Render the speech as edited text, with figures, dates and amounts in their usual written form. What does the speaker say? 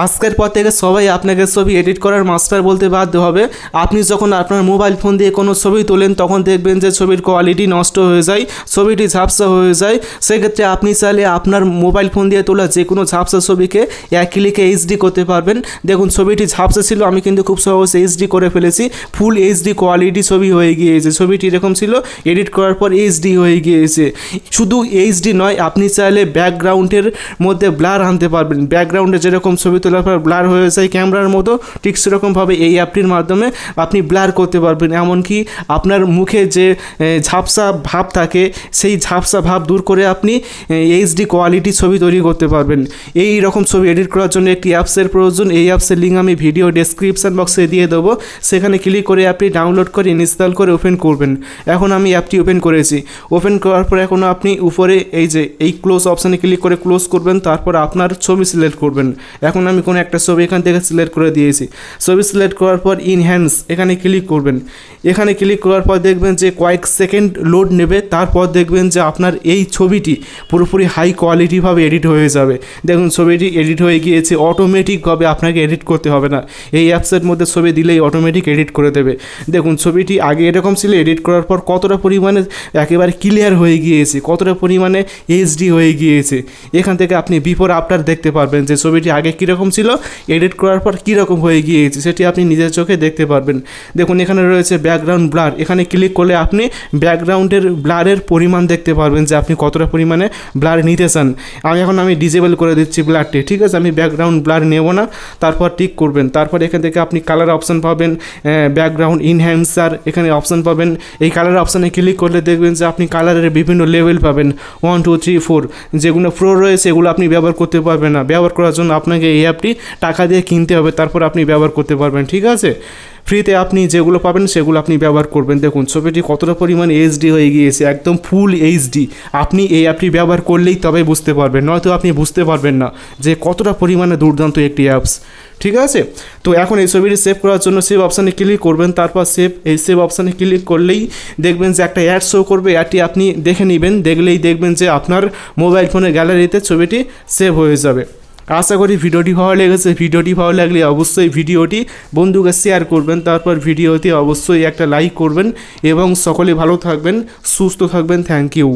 আজকের পর থেকে সবাই আপনাকে ছবি এডিট করার মাস্টার বলতে বাধ্য হবে। আপনি যখন আপনার মোবাইল ফোন দিয়ে কোনো ছবি তোলেন তখন দেখবেন যে ছবির কোয়ালিটি নষ্ট হয়ে যায়, ছবিটি ঝাপসা হয়ে যায়। সেক্ষেত্রে আপনি চাইলে আপনার মোবাইল ফোন দিয়ে তোলা যে কোনো ঝাপসা ছবিকে এক ক্লিকে এইচডি করতে পারবেন। দেখুন ছবিটি ঝাপসা ছিল, আমি কিন্তু খুব সহজে এইচডি করে ফেলেছি, ফুল এইচডি কোয়ালিটি ছবি হয়ে গিয়েছে। ছবিটি এরকম ছিল, এডিট করার পর এইচডি হয়ে গিয়েছে। শুধু এইচডি নয়, আপনি চাইলে ব্যাকগ্রাউন্ডের মধ্যে ব্লার আনতে পারবেন। ব্যাকগ্রাউন্ডে যেরকম ছবি তোলার পর ব্লার হয়ে যায় ক্যামেরার মতো, ঠিক সেরকমভাবে এই অ্যাপটির মাধ্যমে আপনি ব্লার করতে পারবেন। এমনকি আপনার মুখে যে ঝাপসা ভাব থাকে সেই ঝাপসা ভাব দূর করে আপনি এইচডি কোয়ালিটি ছবি তৈরি করতে পারবেন। এই রকম ছবি এডিট করার জন্য একটি অ্যাপসের প্রয়োজন। এই অ্যাপসের লিঙ্ক আমি ভিডিও ডেসক্রিপশন বক্সে দিয়ে দেবো, সেখানে ক্লিক করে অ্যাপটি ডাউনলোড করে ইনস্টল করে ওপেন করবেন। এখন আমি অ্যাপটি ওপেন করেছি। ওপেন করার পর এখন আপনি উপরে এই ক্লোজ অপশানে ক্লিক করে ক্লোজ করবেন, তারপর আপনার ছবি সিলেক্ট করবেন। এখন আমি কোনো একটা ছবি এখান থেকে সিলেক্ট করে দিয়েছি। ছবি সিলেক্ট করার পর ইনহ্যান্স এখানে ক্লিক করবেন। এখানে ক্লিক করার পর দেখবেন যে কয়েক সেকেন্ড লোড নেবে, তারপর দেখবেন যে আপনার এই ছবিটি পুরোপুরি হাই কোয়ালিটিভাবে এডিট হয়ে যাবে। দেখুন ছবিটি এডিট হয়ে গিয়েছে, অটোমেটিকভাবে আপনাকে এডিট করতে হবে না। এই অ্যাপসের মধ্যে ছবি দিলেই অটোমেটিক এডিট করে দেবে। দেখুন ছবিটি আগে এরকম ছিল, এডিট করার পর কতটা পরিমাণে একেবারে ক্লিয়ার হয়ে গিয়েছে, কতটা পরিমাণে এইচডি হয়ে গিয়েছে। এখান থেকে আপনি বিফোর আফটার দেখতে পারবেন যে ছবিটি আগে কীরকম ছিল, এডিট করার পর কীরকম হয়ে গিয়েছে সেটি আপনি নিজের চোখে দেখতে পারবেন। দেখুন এখানে রয়েছে ব্যাকগ্রাউন্ড ব্লার। এখানে ক্লিক করলে আপনি ব্যাকগ্রাউন্ডের ব্লারের পরিমাণ দেখতে পারবেন যে আপনি কতটা পরিমাণে ব্লার নিতে চান। আমি ডিজেবল করে দিচ্ছি ব্লারটি, ঠিক আছে। আমি ব্যাকগ্রাউন্ড ব্লার নেব না, তারপর টিক করবেন। তারপর এখান থেকে আপনি কালার অপশান পাবেন, ব্যাকগ্রাউন্ড ইনহ্যান্সার এখানে অপশান পাবেন। এই কালার অপশানে ক্লিক করলে দেখবেন যে আপনি কালারের বিভিন্ন লেভেল পাবেন, 1 2 3 4। যেগুলো প্রো রয়েছে এগুলো আপনি ব্যবহার করতে পারবেন না। ব্যবহার করার জন্য আপনাকে এই অ্যাপটি টাকা দিয়ে কিনতে হবে, তারপর আপনি ব্যবহার করতে পারবেন, ঠিক আছে। ফ্রিতে আপনি যেগুলো পাবেন সেগুলো আপনি ব্যবহার করবেন। দেখুন ছবিটি কতটা পরিমাণ এইচডি হয়ে গিয়েছে, একদম ফুল এইচডি। আপনি এই অ্যাপটি ব্যবহার করলেই তবে বুঝতে পারবেন, নয়তো আপনি বুঝতে পারবেন না যে কতটা পরিমাণে দুর্দান্ত একটি অ্যাপস, ঠিক আছে। তো এখন এই ছবিটি সেভ করার জন্য সেভ অপশানে ক্লিক করবেন, তারপর সেভ অপশানে ক্লিক করলেই দেখবেন যে একটা অ্যাড শো করবে। অ্যাডটি আপনি দেখে নেবেন, দেখলেই দেখবেন যে আপনার মোবাইল ফোনের গ্যালারিতে ছবিটি সেভ হয়ে যাবে। আশা করি ভিডিওটি ভালো লেগেছে। ভিডিওটি ভালো লাগলে অবশ্যই ভিডিওটি বন্ধুকে শেয়ার করবেন, তারপর ভিডিওতে অবশ্যই একটা লাইক করবেন এবং সকলে ভালো থাকবেন, সুস্থ থাকবেন। Thank you.